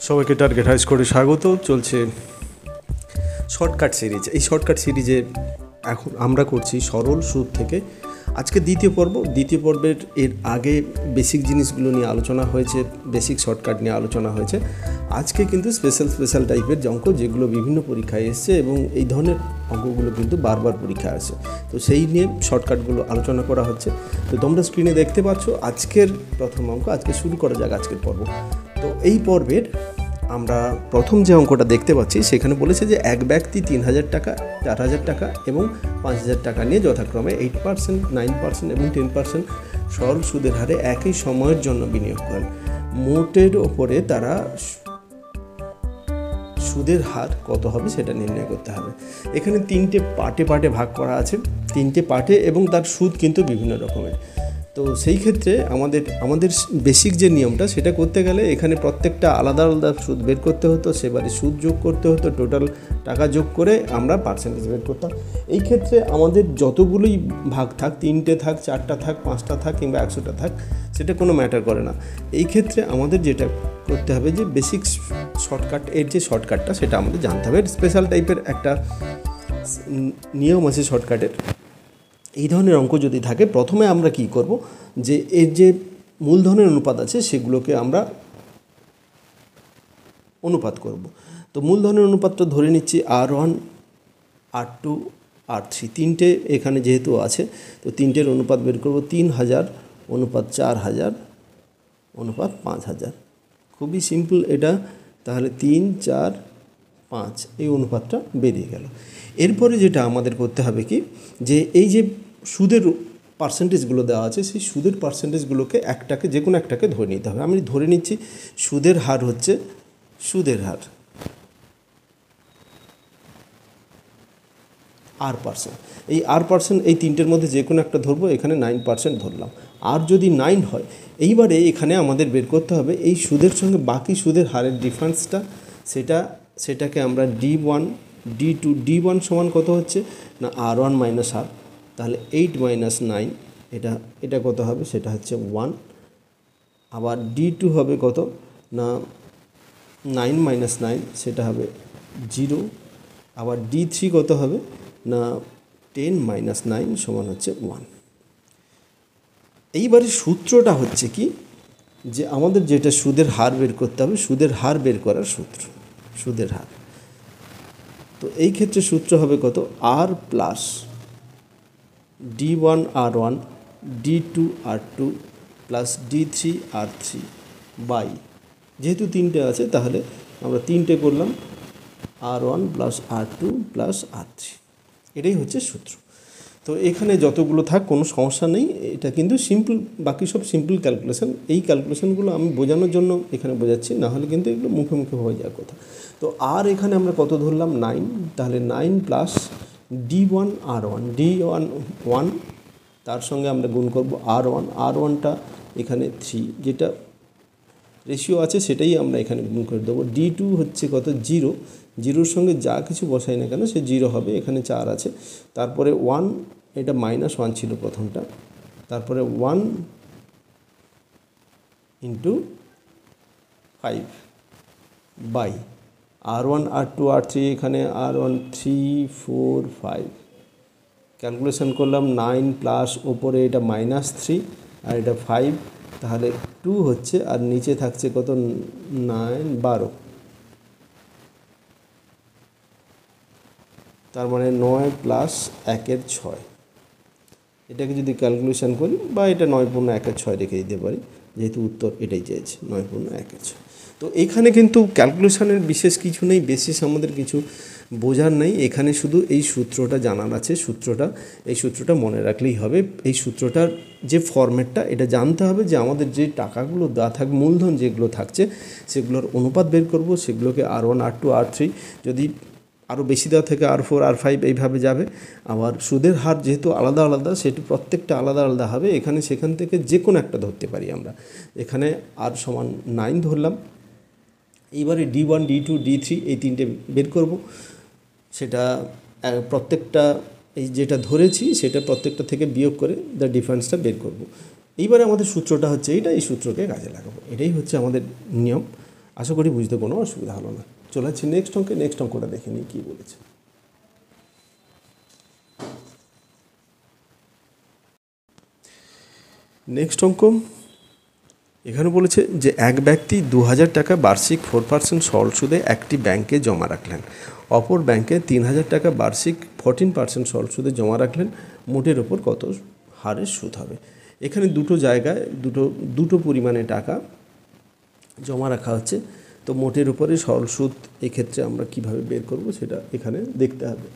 সবাইকে target high স্কোরে স্বাগত। চলছে শর্টকাট সিরিজ। এই শর্টকাট সিরিজে এখন আমরা করছি সরল সুদ থেকে। আজকে দ্বিতীয় পর্বের এর আগে বেসিক জিনিসগুলো নিয়ে আলোচনা হয়েছে, বেসিক শর্টকাট নিয়ে আলোচনা হয়েছে। আজকে কিন্তু স্পেশাল টাইপের অঙ্ক, যেগুলো বিভিন্ন পরীক্ষায় এসছে এবং এই ধরনের অঙ্কগুলো কিন্তু বারবার পরীক্ষায় আসে, তো সেই নিয়ে শর্টকাটগুলো আলোচনা করা হচ্ছে। তো তোমরা স্ক্রিনে দেখতে পাচ্ছ আজকের প্রথম অঙ্ক। আজকে শুরু করা যাক আজকের পর্ব। তো এই পর্বের আমরা প্রথম যে অঙ্কটা দেখতে পাচ্ছি সেখানে বলেছে যে এক ব্যক্তি 3,000 টাকা, 4,000 টাকা এবং 5,000 টাকা নিয়ে যথাক্রমে 8%, 9% এবং 10% সরল সুদের হারে একই সময়ের জন্য বিনিয়োগ করেন। মোটের ওপরে তারা সুদের হার কত হবে সেটা নির্ণয় করতে হবে। এখানে তিনটে পার্টে ভাগ করা আছে, তিনটে পার্টে, এবং তার সুদ কিন্তু বিভিন্ন রকমের। তো সেই ক্ষেত্রে আমাদের বেসিক যে নিয়মটা সেটা করতে গেলে এখানে প্রত্যেকটা আলাদা সুদ বের করতে হতো, সেবারে সুদ যোগ করতে হতো, টোটাল টাকা যোগ করে আমরা পার্সেন্টেজ বের করতাম। এই ক্ষেত্রে আমাদের যতগুলোই ভাগ থাক, 3টে থাক, 4টা থাক, 5টা থাক কিংবা 100টা থাক, সেটা কোনো ম্যাটার করে না। এই ক্ষেত্রে আমাদের যেটা করতে হবে যে বেসিক শর্টকাটটা সেটা আমাদের জানতে হবে। স্পেশাল টাইপের একটা নিয়ম আছে শর্টকাটের। এই ধরনের অঙ্ক যদি থাকে, প্রথমে আমরা কি করব, যে এর যে মূলধনের অনুপাত আছে সেগুলোকে আমরা অনুপাত করব। তো মূলধনের অনুপাতটা ধরে নিচ্ছি R1, R2, R3, তিনটে এখানে যেহেতু আছে, তো তিনটের অনুপাত বের করব। 3,000 অনুপাত 4,000 অনুপাত 5,000। খুবই সিম্পল এটা। তাহলে 3, 4, 5 এই অনুপাতটা বেরিয়ে গেল। এরপরে যেটা আমাদের করতে হবে কি, যে এই যে সুদের পার্সেন্টেজগুলো দেওয়া আছে, সেই সুদের পার্সেন্টেজগুলোকে যে কোনো একটাকে ধরে নিতে হবে। আমি ধরে নিচ্ছি সুদের হার হচ্ছে R%। এই R%, এই তিনটের মধ্যে যে কোনো একটা ধরবো। এখানে 9% ধরলাম। আর যদি 9 হয়, এইবারে এখানে আমাদের বের করতে হবে এই সুদের সঙ্গে বাকি সুদের হারের ডিফারেন্সটা। সেটাকে আমরা D1, D2, D1 সমান কত হচ্ছে না R1 মাইনাস R, তাহলে 8 মাইনাস 9, এটা কত হবে, সেটা হচ্ছে 1। আবার D2 হবে কত না 9 মাইনাস 9, সেটা হবে 0। আবার D3 কত হবে না 10 মাইনাস 9 সমান হচ্ছে 1। এইবারে সূত্রটা হচ্ছে কি, যে আমাদের যেটা সুদের হার বের করতে হবে, সুদের হার বের করার সূত্র, সুদের হার। তো এই ক্ষেত্রে সূত্র হবে কত, R plus D1 R1 D2 R2 plus D3 R3 by, যেহেতু তিনটে আছে তাহলে আমরা তিনটে করলাম, R1 plus R2 plus R3। এটাই হচ্ছে সূত্র। তো এখানে যতগুলো থাক কোনো সমস্যা নেই, এটা কিন্তু সিম্পল, বাকি সব সিম্পল ক্যালকুলেশন। এই ক্যালকুলেশনগুলো আমি বোঝানোর জন্য এখানে বোঝাচ্ছি, নাহলে কিন্তু এগুলো মুখে হয়ে যাওয়ার কথা। তো আর এখানে আমরা কত ধরলাম 9, তাহলে 9 প্লাস D1 R1, D1 1, তার সঙ্গে আমরা গুণ করব R1টা এখানে 3, যেটা রেশিও আছে সেটাই আমরা এখানে গুণ করে দেবো। D2 হচ্ছে কত 0, 0-র সঙ্গে যা কিছু বসাই না কেন সে 0 হবে। এখানে 4 আছে, তারপরে 1, এটা -1 ছিল প্রথমটা, তারপরে 1 into 5 by R1 R2 R3, এখানে R1 3 4 5 ক্যালকুলেশন করলাম। 9 প্লাস ওপরে এটা -3 আর এটা 5, তাহলে 2 হচ্ছে, আর নিচে থাকছে কত 9 12, তার মানে 9 প্লাস 1-এর 6। এটাকে যদি ক্যালকুলেশন করি, বা এটা 9 পূর্ণ 1-এর 6 রেখে দিতে পারি, যেহেতু উত্তর এটাই চেয়েছে 9 পূর্ণ 1-এর 6। তো এখানে কিন্তু ক্যালকুলেশনের বিশেষ কিছু নেই, বেসিস আমাদের কিছু বোঝার নেই। এখানে শুধু এই সূত্রটা জানার আছে, এই সূত্রটা মনে রাখলেই হবে। এই সূত্রটার যে ফরম্যাটটা, এটা জানতে হবে যে আমাদের যে টাকাগুলো দেওয়া থাকবে, মূলধন যেগুলো থাকছে সেগুলোর অনুপাত বের করব, সেগুলোকে R1 R2 R3, যদি আরও বেশি দেওয়া থেকে R4 R5 এইভাবে যাবে। আবার সুদের হার যেহেতু আলাদা, সেটা প্রত্যেকটা আলাদা হবে। সেখান থেকে যে কোনো একটা ধরতে পারি আমরা। এখানে R সমান 9 ধরলাম। এইবারে D1 D2 D3 এই তিনটে বের করব। সেটা প্রত্যেকটা এই যেটা ধরেছি সেটা প্রত্যেকটা থেকে বিয়োগ করে দ্য ডিফারেন্সটা বের করব। এইবারে আমাদের সূত্রটা হচ্ছে এইটা, এই সূত্রকে কাজে লাগাবো। এটাই হচ্ছে আমাদের নিয়ম। আশা করি বুঝতে কোনো অসুবিধা হলো না। চলে যাচ্ছি নেক্সট অঙ্কে। নেক্সট অঙ্কটা দেখে নিই কী বলেছে। নেক্সট অঙ্ক এখানে বলেছে যে এক ব্যক্তি 2000 টাকা বার্ষিক 4% সরল সুদে একটি ব্যাংকে জমা রাখলেন, অপর ব্যাংকে 3000 টাকা বার্ষিক 14% সরল সুদে জমা রাখলেন, মোটের ওপর কত হারে সুদ হবে। এখানে দুটো জায়গায় দুটো পরিমাণে টাকা জমা রাখা হচ্ছে, তো মোটের উপরে সরল সুদ এক্ষেত্রে আমরা কিভাবে বের করব সেটা এখানে দেখতে হবে।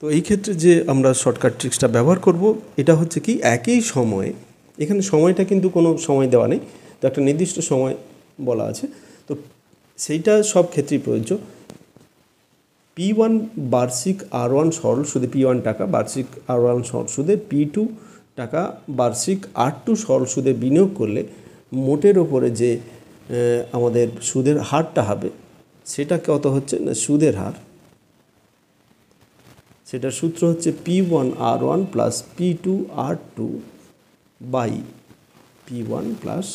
তো এই ক্ষেত্রে যে আমরা শর্টকাট ট্রিক্সটা ব্যবহার করব এটা হচ্ছে কি, একই সময়ে, এখানে সময়টা কিন্তু কোনো সময় দেওয়া নেই, তো একটা নির্দিষ্ট সময় বলা আছে, তো সেইটা সব ক্ষেত্রেই প্রযোজ্য। P1 বার্ষিক R1 সরল সুদে P1 টাকা বার্ষিক R1 সরল সুদে P2 টাকা বার্ষিক R2 সরল সুদে বিনিয়োগ করলে মোটের ওপরে যে আমাদের সুদের হারটা হবে সেটা কত হচ্ছে না, সুদের হার, সেটার সূত্র হচ্ছে P1 R1 plus P2 R2 by P1 plus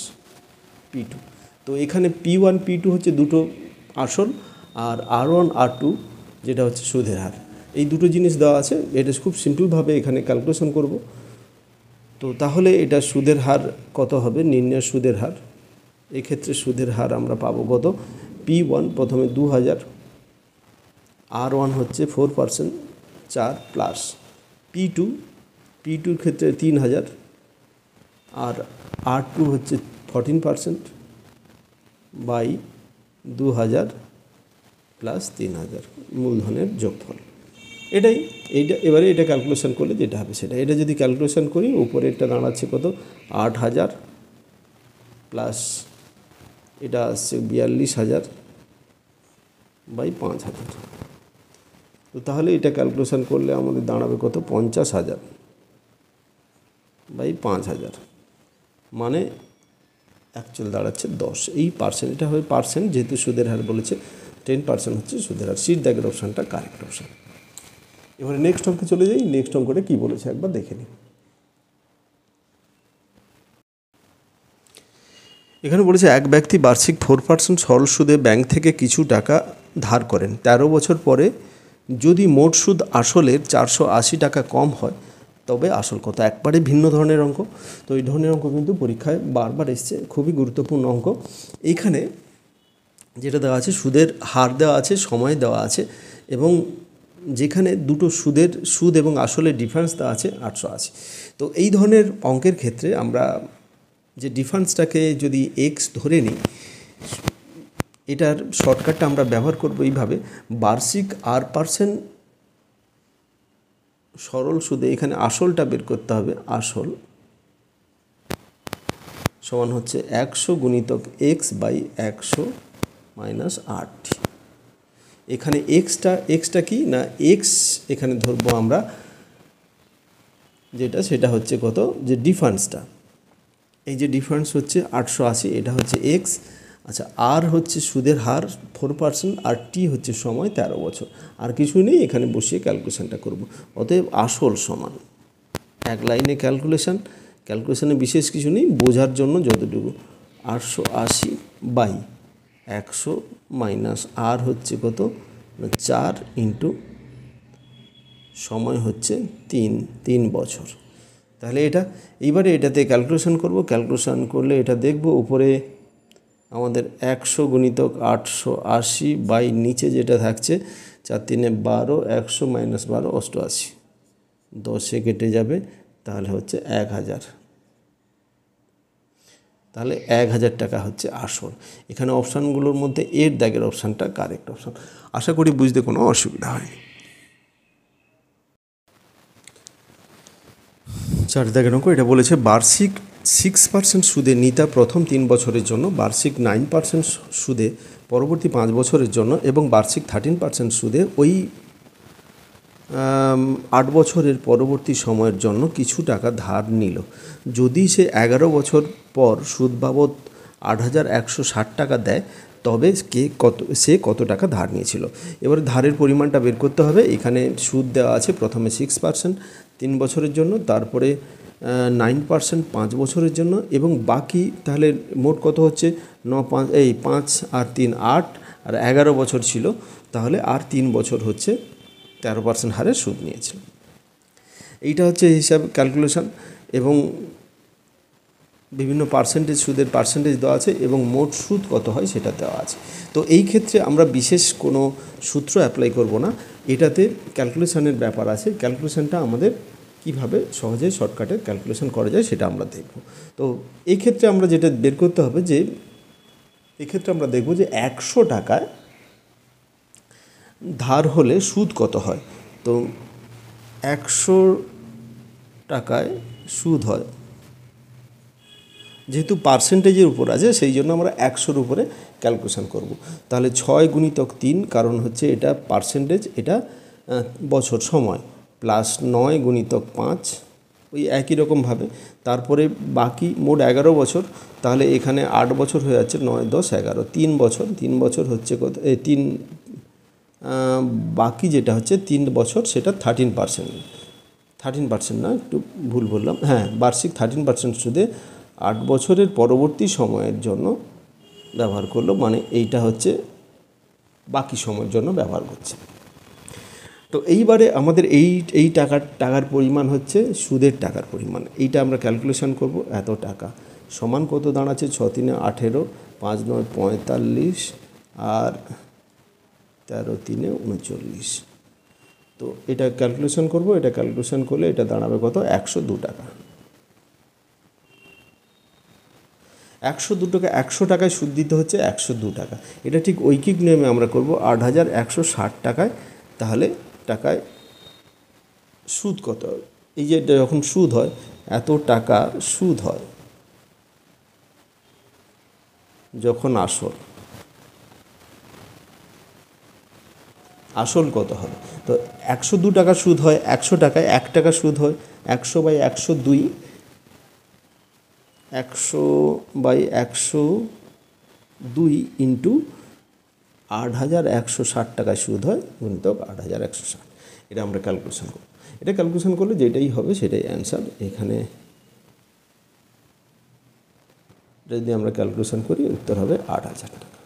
P2। তো এখানে P1 P2 হচ্ছে দুটো আসল, আর R1 R2 যেটা হচ্ছে সুদের হার। এই দুটো জিনিস দেওয়া আছে, এটা খুব সিম্পলভাবে এখানে ক্যালকুলেশন করব। তো তাহলে এটা সুদের হার কত হবে, নির্ণয় সুদের হার। এক্ষেত্রে সুদের হার আমরা পাবো কত, P1 প্রথমে 2000, R1 হচ্ছে 4% 4 প্লাস P2 ক্ষেত্রে 3000, আর R2 হচ্ছে 14% বাই 2000 প্লাস 3000 মূলধনের যোগফল। এবারে এটা ক্যালকুলেশন করলে যেটা হবে সেটা, এটা যদি ক্যালকুলেশন করি উপরে এটা দাঁড়াচ্ছে কত, 8000 প্লাস এটা আসছে 42000 বাই 5000। তো তাহলে এটা ক্যালকুলেশন করলে আমাদের দাঁড়াবে কত, 50000 বাই 5000, মানে অ্যাকচুয়াল দাঁড়াচ্ছে 10। এই পার্সেন্ট, এটা হবে পার্সেন্ট, যেহেতু সুদের হার বলেছে 10% হচ্ছে সুদের হার। সিট দাগের অপশানটা কারেক্ট অপশান। এবারে নেক্সট অঙ্কে চলে যাই। নেক্সট অঙ্কটা কী বলেছে একবার দেখে নিই। এখানে বলেছে এক ব্যক্তি বার্ষিক 4% সরল সুদে ব্যাংক থেকে কিছু টাকা ধার করেন, 13 বছর পরে যদি মোট সুদ আসলের 480 টাকা কম হয় তবে আসল কত। একবারে ভিন্ন ধরনের অঙ্ক, তো এই ধরনের অঙ্ক কিন্তু পরীক্ষায় বারবার এসছে, খুবই গুরুত্বপূর্ণ অঙ্ক। এইখানে যেটা দেওয়া আছে সুদের হার দেওয়া আছে, সময় দেওয়া আছে, এবং যেখানে দুটো সুদ এবং আসলের ডিফারেন্স দেওয়া আছে 880। তো এই ধরনের অঙ্কের ক্ষেত্রে আমরা যে ডিফারেন্সটাকে যদি এক্স ধরে নিই, এটার শর্টকাটটা আমরা ব্যবহার করব এইভাবে, বার্ষিক R% সরল সুদে, এখানে আসলটা বের করতে হবে, আসল সমান হচ্ছে 100 গুণিতক এক্স বাই 100 মাইনাস 8। এখানে এক্সটা কি না, এক্স এখানে ধরবো আমরা যেটা, সেটা হচ্ছে কত, যে ডিফারেন্সটা, এই যে ডিফারেন্স হচ্ছে 880, এটা হচ্ছে এক্স। আচ্ছা, আর হচ্ছে সুদের হার 4%, আর টি হচ্ছে সময় 13 বছর। আর কিছু নেই, এখানে বসিয়ে ক্যালকুলেশনটা করব। অতএব আসল সমান, এক লাইনে ক্যালকুলেশনে বিশেষ কিছু নেই, বোঝার জন্য যতটুকু, 880 বাই 100 মাইনাস আর হচ্ছে কত, 4 ইন্টু সময় হচ্ছে 3 বছর। তাহলে এইবারে এটাতে ক্যালকুলেশন করব। ক্যালকুলেশন করলে এটা দেখব উপরে আমাদের 100 গুণিতক 880 বাই নিচে যেটা থাকছে 4 3 12, 100 মাইনাস 12 88, 10 কেটে যাবে, তাহলে হচ্ছে 1000। তাহলে 1000 টাকা হচ্ছে আসল। এখানে অপশানগুলোর মধ্যে এর দাগের অপশানটা কারেক্ট অপশান। আশা করি বুঝতে কোনো অসুবিধা হয়নি। 4 দাগের অঙ্ক, এটা বলেছে বার্ষিক 6% সুদে নিতা প্রথম 3 বছরের জন্য, বার্ষিক 9% সুদে পরবর্তী 5 বছরের জন্য এবং বার্ষিক 13% সুদে ওই 8 বছরের পরবর্তী সময়ের জন্য কিছু টাকা ধার নিল। যদি সে 11 বছর পর সুদ বাবদ 8160 টাকা দেয় তবে সে কত টাকা ধার নিয়েছিল। এবারে ধারের পরিমাণটা বের করতে হবে। এখানে সুদ দেওয়া আছে প্রথমে 6% 3 বছরের জন্য, তারপরে 9% 5 বছরের জন্য, এবং বাকি তাহলে মোট কত হচ্ছে 5 আর 3 8, আর 11 বছর ছিল, তাহলে আর 3 বছর হচ্ছে 13% হারে সুদ নিয়েছিল। এইটা হচ্ছে হিসাব ক্যালকুলেশন, এবং বিভিন্ন পার্সেন্টেজ, সুদের পার্সেন্টেজ দেওয়া আছে এবং মোট সুদ কত হয় সেটা দেওয়া আছে। তো এই ক্ষেত্রে আমরা বিশেষ কোনো সূত্র অ্যাপ্লাই করব না, এটাতে ক্যালকুলেশনের ব্যাপার আছে। ক্যালকুলেশনটা আমাদের কিভাবে সহজে শর্টকাটে ক্যালকুলেশন করা যায় সেটা আমরা দেখব। তো এই ক্ষেত্রে আমরা যেটা বের করতে হবে, যে এক্ষেত্রে আমরা দেখব যে 100 টাকায় ধার হলে সুদ কত হয়। তো 100 টাকায় সুদ হয়, যেহেতু পার্সেন্টেজের উপর আছে সেই জন্য আমরা 100-র উপরে ক্যালকুলেশন করব। তাহলে 6 গুণিতক 3, কারণ হচ্ছে এটা পার্সেন্টেজ, এটা বছর সময়, প্লাস 9 গুণিতক 5, ওই একই রকমভাবে। তারপরে বাকি মোট 11 বছর, তাহলে এখানে 8 বছর হয়ে যাচ্ছে, 9 10 11, 3 বছর হচ্ছে কত, 3 বাকি যেটা হচ্ছে 3 বছর, সেটা 13% না, একটু ভুল বললাম, হ্যাঁ, বার্ষিক 13% সুদে 8 বছরের পরবর্তী সময়ের জন্য ব্যবহার করলো, মানে এইটা হচ্ছে বাকি সময়ের জন্য ব্যবহার করছে। তো এইবারে আমাদের এই টাকার পরিমাণ হচ্ছে সুদের টাকার পরিমাণ, এইটা আমরা ক্যালকুলেশন করব। এত টাকা সমান কত দাঁড়াচ্ছে, 6 3 18, 5 9 45, আর 13 3 39। তো এটা ক্যালকুলেশন করব, এটা ক্যালকুলেশন করলে এটা দাঁড়াবে কত, 102 টাকা। 102 টাকা, 100 টাকায় সুদ দিতে হচ্ছে 102 টাকা। এটা ঠিক ঐকিক নিয়মে আমরা করব 8160 টাকায়, তাহলে টাকায় সুদ কত হবে। এই যে যখন সুদ হয়, এত টাকা সুদ হয় যখন আসল কত হবে। তো 102 টাকা সুদ হয়, 100 টাকায় 1 টাকা সুদ হয়, 100/102, 100/102 ইন্টু 8160 টাকায় সুদ হয়, গুণিতক 8160। এটা আমরা ক্যালকুলেশন করব। এটা ক্যালকুলেশন করলে যেটাই হবে সেটাই অ্যান্সার। এখানে যদি আমরা ক্যালকুলেশন করি, উত্তর হবে 8000 টাকা।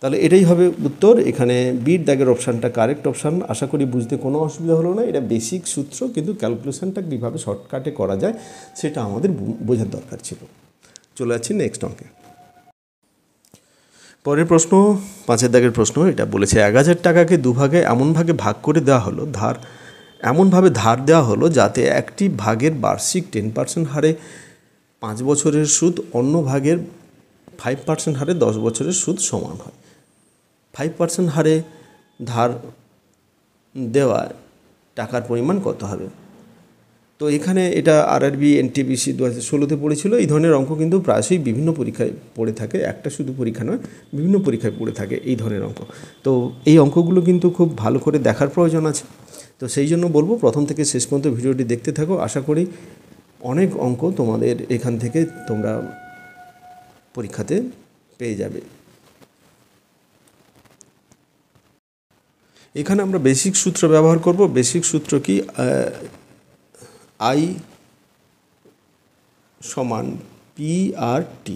তাহলে এটাই হবে উত্তর। এখানে বির দাগের অপশানটা কারেক্ট অপশান। আশা করি বুঝতে কোনো অসুবিধা হলো না। এটা বেসিক সূত্র, কিন্তু ক্যালকুলেশনটা কীভাবে শর্টকাটে করা যায় সেটা আমাদের বোঝার দরকার ছিল। চলে যাচ্ছি নেক্সট অঙ্কে। পরের প্রশ্ন 5-এর দাগের প্রশ্ন। এটা বলেছে 1000 টাকাকে দুভাগে এমনভাবে ভাগ করে দেওয়া হলো, এমনভাবে ধার দেওয়া হলো যাতে একটি ভাগের বার্ষিক 10% হারে 5 বছরের সুদ, অন্য ভাগের 5% হারে 10 বছরের সুদ সমান হয়। 5% হারে ধার দেওয়া টাকার পরিমাণ কত হবে। তো এখানে এটা আরআরবি এনটিপিসি 2016-তে পড়েছিল। এই ধরনের অঙ্ক কিন্তু প্রায়শই বিভিন্ন পরীক্ষায় পড়ে থাকে, একটা শুধু পরীক্ষা নয়, বিভিন্ন পরীক্ষায় পড়ে থাকে এই ধরনের অঙ্ক। তো এই অঙ্কগুলো কিন্তু খুব ভালো করে দেখার প্রয়োজন আছে। তো সেই জন্য বলবো প্রথম থেকে শেষ পর্যন্ত ভিডিওটি দেখতে থাকো। আশা করি অনেক অঙ্ক তোমাদের এখান থেকে তোমরা পরীক্ষাতে পেয়ে যাবে। এখানে আমরা বেসিক সূত্র ব্যবহার করব। বেসিক সূত্র কি, আই সমান PRT,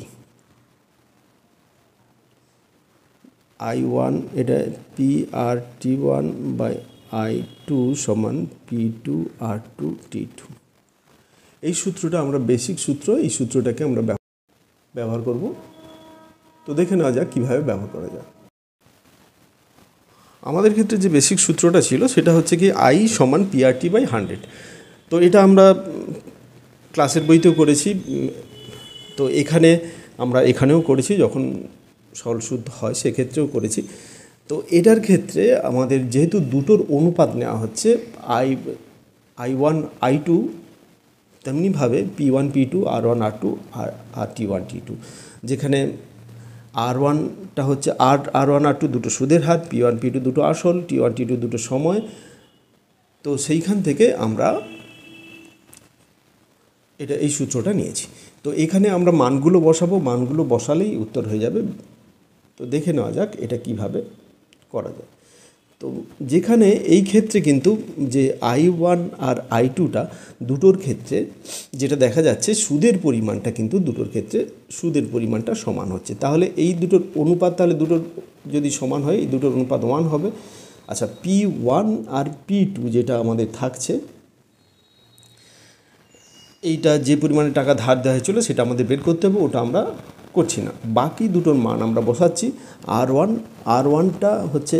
I1 এটা PRT1/I2 সমান P2R2T2। এই সূত্রটা আমরা বেসিক সূত্র, এই সূত্রটাকে আমরা ব্যবহার করব। তো দেখে নেওয়া যাক কীভাবে ব্যবহার করা যায়। আমাদের ক্ষেত্রে যে বেসিক সূত্রটা ছিল সেটা হচ্ছে কি, I সমান PRT/100। তো এটা আমরা ক্লাসের বইতেও করেছি, তো এখানেও করেছি, যখন সরল সুদ হয় সেক্ষেত্রেও করেছি। তো এটার ক্ষেত্রে আমাদের যেহেতু দুটোর অনুপাত নেওয়া হচ্ছে, I1 I2, তেমনিভাবে P1 P2, R1 R2 আর T1 T2, যেখানে R1টা হচ্ছে R1 R2 দুটো সুদের হার, P1 P2 দুটো আসল, T1 T2 দুটো সময়। তো সেইখান থেকে আমরা এই সূত্রটা নিয়েছি। তো এখানে আমরা মানগুলো বসাবো, মানগুলো বসালেই উত্তর হয়ে যাবে। তো দেখে নেওয়া যাক এটা কিভাবে করা যায়। তো যেখানে এই ক্ষেত্রে কিন্তু যে I1 আর I2টা দুটোর ক্ষেত্রে যেটা দেখা যাচ্ছে সুদের পরিমাণটা কিন্তু দুটোর ক্ষেত্রে সুদের পরিমাণটা সমান হচ্ছে। তাহলে এই দুটোর অনুপাত, তাহলে দুটোর যদি সমান হয় এই দুটোর অনুপাত 1 হবে। আচ্ছা, P1 আর P2 যেটা আমাদের থাকছে, এইটা যে পরিমাণে টাকা ধার দেওয়া হয়েছিল সেটা আমাদের বের করতে হবে, ওটা আমরা করছি না। বাকি দুটোর মান আমরা বসাচ্ছি। আর ওয়ানটা হচ্ছে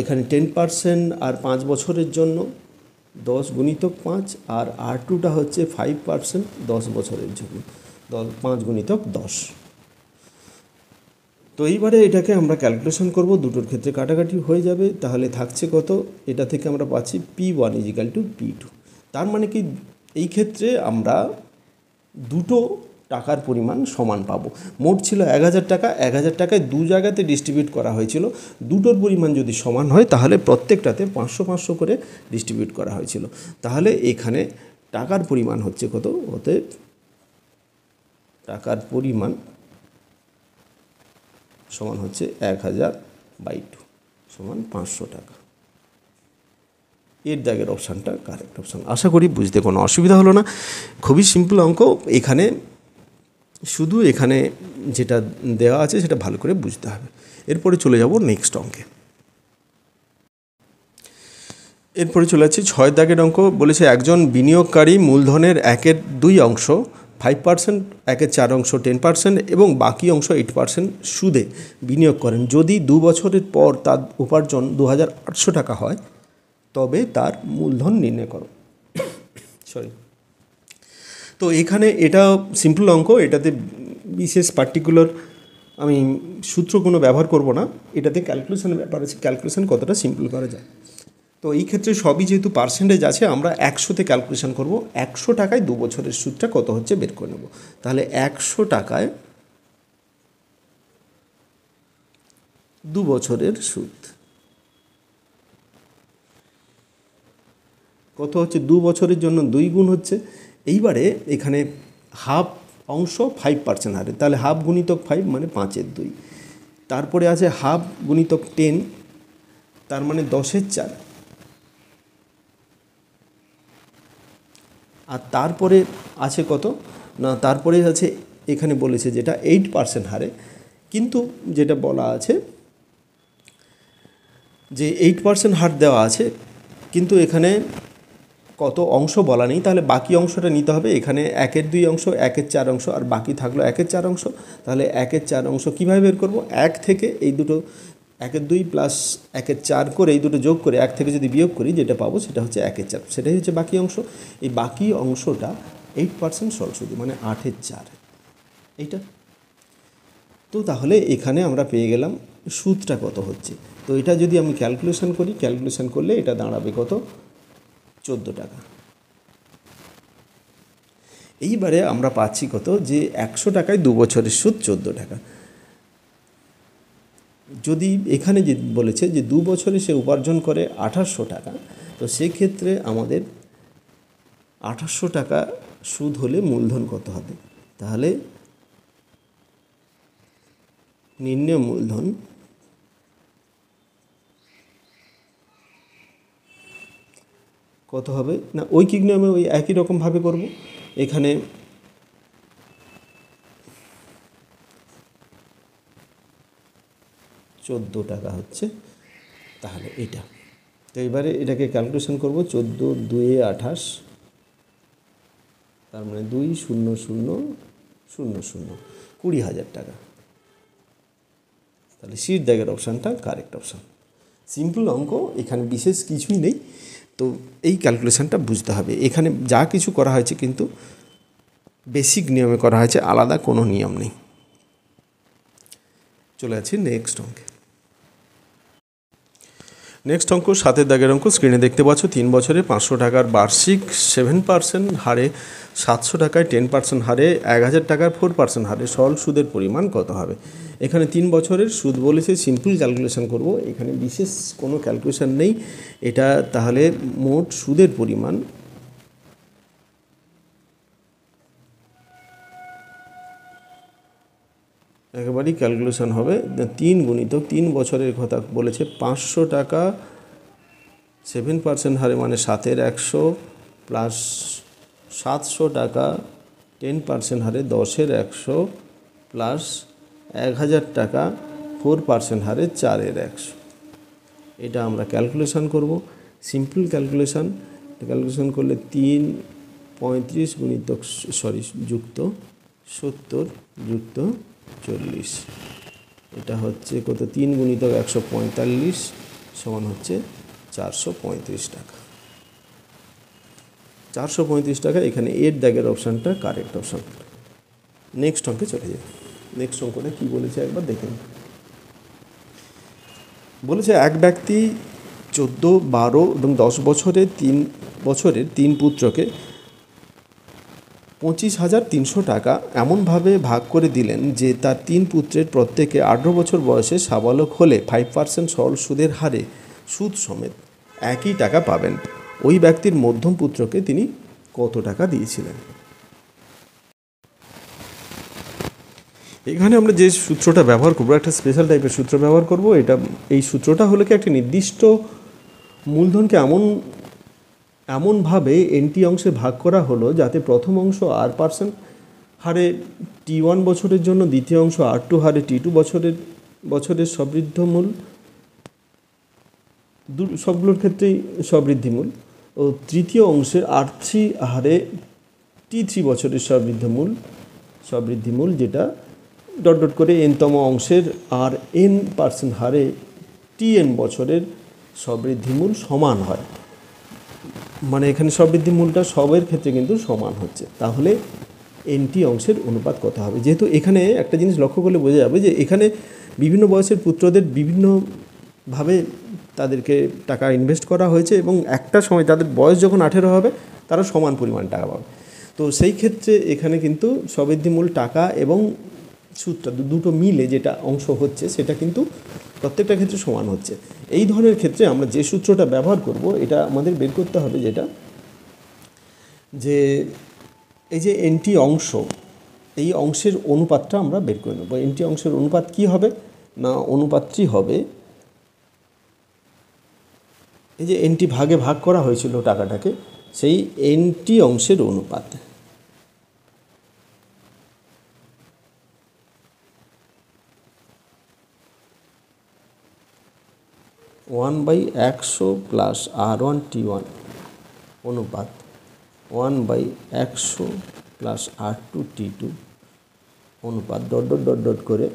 এখানে 10% আর 5 বছরের জন্য 10 গুণিতক 5, আর R2টা হচ্ছে 5% 10 বছরের জন্য 5 গুণিতক 10। তো এইবারে এটাকে আমরা ক্যালকুলেশন করব, দুটোর ক্ষেত্রে কাটাকাটি হয়ে যাবে। তাহলে থাকছে কত, এটা থেকে আমরা পাচ্ছি P1 = P2। তার মানে কি এই ক্ষেত্রে আমরা দুটো টাকার পরিমাণ সমান পাবো। মোট ছিল 1000 টাকা, 1000 টাকায় দু জায়গাতে ডিস্ট্রিবিউট করা হয়েছিল। দুটোর পরিমাণ যদি সমান হয় তাহলে প্রত্যেকটাতে 500 500 করে ডিস্ট্রিবিউট করা হয়েছিল। তাহলে এখানে টাকার পরিমাণ হচ্ছে কত, অতএব টাকার পরিমাণ সমান হচ্ছে 1000/2 সমান 500 টাকা। এর দাগের অপশানটা কারেক্ট অপশান। আশা করি বুঝতে কোনো অসুবিধা হলো না, খুবই সিম্পল অঙ্ক। এখানে শুধু এখানে যেটা দেওয়া আছে সেটা ভালো করে বুঝতে হবে। এরপরে চলে যাব নেক্সট অঙ্কে। এরপরে চলে যাচ্ছি 6 দাগের অঙ্ক। বলেছে একজন বিনিয়োগকারী মূলধনের 1/2 অংশ 5%, 1/4 অংশ 10% এবং বাকি অংশ 8% সুদে বিনিয়োগ করেন। যদি 2 বছরের পর তার উপার্জন 2800 টাকা হয় তবে তার মূলধন নির্ণয় করো। সরি, তো এখানে এটা সিম্পল অঙ্ক, এটাতে বিশেষ পার্টিকুলার আমি সূত্র কোনো ব্যবহার করব না। এটাতে ক্যালকুলেশনের ব্যাপার আছে, ক্যালকুলেশন কতটা সিম্পল করা যায়। তো এই ক্ষেত্রে সবই যেহেতু পার্সেন্টেজ আছে, আমরা 100তে ক্যালকুলেশন করব। 100 টাকায় 2 বছরের সুদটা কত হচ্ছে বের করে নেব। তাহলে 100 টাকায় 2 বছরের সুদ কত হচ্ছে, 2 বছরের জন্য 2 গুণ হচ্ছে। এইবারে এখানে হাফ অংশ 5% হারে, তাহলে হাফ গুণিতক 5 মানে 5/2। তারপরে আছে হাফ গুণিতক 10, তার মানে 10/4। আর তারপরে আছে কত না, তারপরে আছে এখানে বলেছে যেটা 8% হারে, কিন্তু যেটা বলা আছে যে 8% হার দেওয়া আছে, কিন্তু এখানে কত অংশ বলা নেই। তাহলে বাকি অংশটা নিতে হবে। এখানে 1/2 অংশ, 1/4 অংশ, আর বাকি থাকলো 1/4 অংশ। তাহলে 1/4 অংশ কীভাবে বের করব, 1 থেকে এই দুটো 1/2 প্লাস 1/4 করে এই দুটো যোগ করে 1 থেকে যদি বিয়োগ করি যেটা পাবো সেটা হচ্ছে 1/4, সেটাই হচ্ছে বাকি অংশ। এই বাকি অংশটা 8% সরলসুদে মানে 8/4 এইটা। তো তাহলে এখানে আমরা পেয়ে গেলাম সুদটা কত হচ্ছে। তো এটা যদি আমি ক্যালকুলেশন করি, ক্যালকুলেশন করলে এটা দাঁড়াবে কত, 14 টাকা। এইবারে আমরা পাচ্ছি কত, যে 100 টাকায় 2 বছরের সুদ 14 টাকা। যদি এখানে যে বলেছে যে 2 বছরে সে উপার্জন করে 2800 টাকা, তো সেক্ষেত্রে আমাদের 2800 টাকা সুদ হলে মূলধন কত হবে। তাহলে নির্ণয় মূলধন কত হবে না, ঐকিক নিয়মে ওই একই রকমভাবে করব। এখানে চোদ্দো টাকা হচ্ছে, তাহলে এটা। তো এবারে এটাকে ক্যালকুলেশন করব, 14 2 28, তার মানে 2 0 0 0 0 20,000 টাকা। তাহলে সিট দাগের অপশানটা কারেক্ট অপশান। সিম্পল অঙ্ক, এখানে বিশেষ কিছুই নেই। তো এই ক্যালকুলেশনটা বুঝতে হবে। এখানে যা কিছু করা হয়েছে কিন্তু বেসিক নিয়মে করা হয়েছে, আলাদা কোনো নিয়ম নেই। চলে যাচ্ছি নেক্সট অঙ্কে। নেক্সট অঙ্ক 7 দাগের অঙ্ক। স্ক্রিনে দেখতে পাচ্ছ 3 বছরে 500 টাকার বার্ষিক 7% হারে, 700 টাকায় 10% হারে, 1000 টাকার 4% হারে সরল সুদের পরিমাণ কত হবে। এখানে 3 বছরের সুদ বলেছে, সিম্পল ক্যালকুলেশন করব, এখানে বিশেষ কোনো ক্যালকুলেশন নেই। এটা তাহলে মোট সুদের পরিমাণ একেবারেই ক্যালকুলেশন হবে 3 গুণিতক 3 বছরের কথা বলেছে 500 টাকা 7% হারে মানে 7/100 প্লাস 700 টাকা 10% হারে 10/100 প্লাস 1000 টাকা 4% হারে 4/100। এটা আমরা ক্যালকুলেশন করব, সিম্পল ক্যালকুলেশন করলে 3 গুণিতক যুক্ত 70 যুক্ত 40, এটা হচ্ছে কত 3 গুণিতক 145 সমান হচ্ছে 435 টাকা। 435 টাকা, এখানে এর দাগের অপশানটা কারেক্ট অপশান। নেক্সট অঙ্কে চলে যাই। নেক্সট অঙ্কটা কী বলেছে একবার দেখুন। বলেছে এক ব্যক্তি 14, 12 এবং 10 বছরের 3 পুত্রকে 25,300 টাকা এমনভাবে ভাগ করে দিলেন যে তার 3 পুত্রের প্রত্যেকে 18 বছর বয়সে সাবালক হলে 5% সরল সুদের হারে সুদ সমেত একই টাকা পাবেন। ওই ব্যক্তির মধ্যম পুত্রকে তিনি কত টাকা দিয়েছিলেন? এখানে আমরা যে সূত্রটা ব্যবহার করবো, একটা স্পেশাল টাইপের সূত্র ব্যবহার করব। এই সূত্রটা হলো কি, একটা নির্দিষ্ট মূলধনকে এমনভাবে এনটি অংশে ভাগ করা হলো যাতে প্রথম অংশ R% হারে T1 বছরের জন্য, দ্বিতীয় অংশ R2 হারে T2 বছরের সবৃদ্ধমূল, সবগুলোর ক্ষেত্রেই সবৃদ্ধিমূল, ও তৃতীয় অংশের R3 হারে T3 বছরের সবৃদ্ধিমূল যেটা ডট করে এনতম অংশের RN% হারে TN বছরের সবৃদ্ধিমূল সমান হয়। মানে এখানে সবৃদ্ধিমূলটা সবের ক্ষেত্রে কিন্তু সমান হচ্ছে। তাহলে এনটি অংশের অনুপাত কত হবে? যেহেতু এখানে একটা জিনিস লক্ষ্য করলে বোঝা যাবে যে এখানে বিভিন্ন বয়সের পুত্রদের বিভিন্নভাবে তাদেরকে টাকা ইনভেস্ট করা হয়েছে এবং একটা সময় তাদের বয়স যখন 18 হবে তারা সমান পরিমাণ টাকা পাবে। তো সেই ক্ষেত্রে এখানে কিন্তু সবৃদ্ধিমূল টাকা এবং সুদটা দুটো মিলে যেটা অংশ হচ্ছে সেটা কিন্তু প্রত্যেকটা ক্ষেত্রে সমান হচ্ছে। এই ধরনের ক্ষেত্রে আমরা যে সূত্রটা ব্যবহার করব, এটা আমাদের বের করতে হবে যেটা, যে এই যে এনটি অংশ, এই অংশের অনুপাতটা আমরা বের করে নেব। এনটি অংশের অনুপাত কি হবে না, অনুপাতটি হবে এই যে এনটি ভাগে ভাগ করা হয়েছিল টাকাটাকে, সেই এনটি অংশের অনুপাত। ওয়ান বাই 100 প্লাস R1T1 অনুপাত 1/100 প্লাস R2T2 অনুপাত ডট করে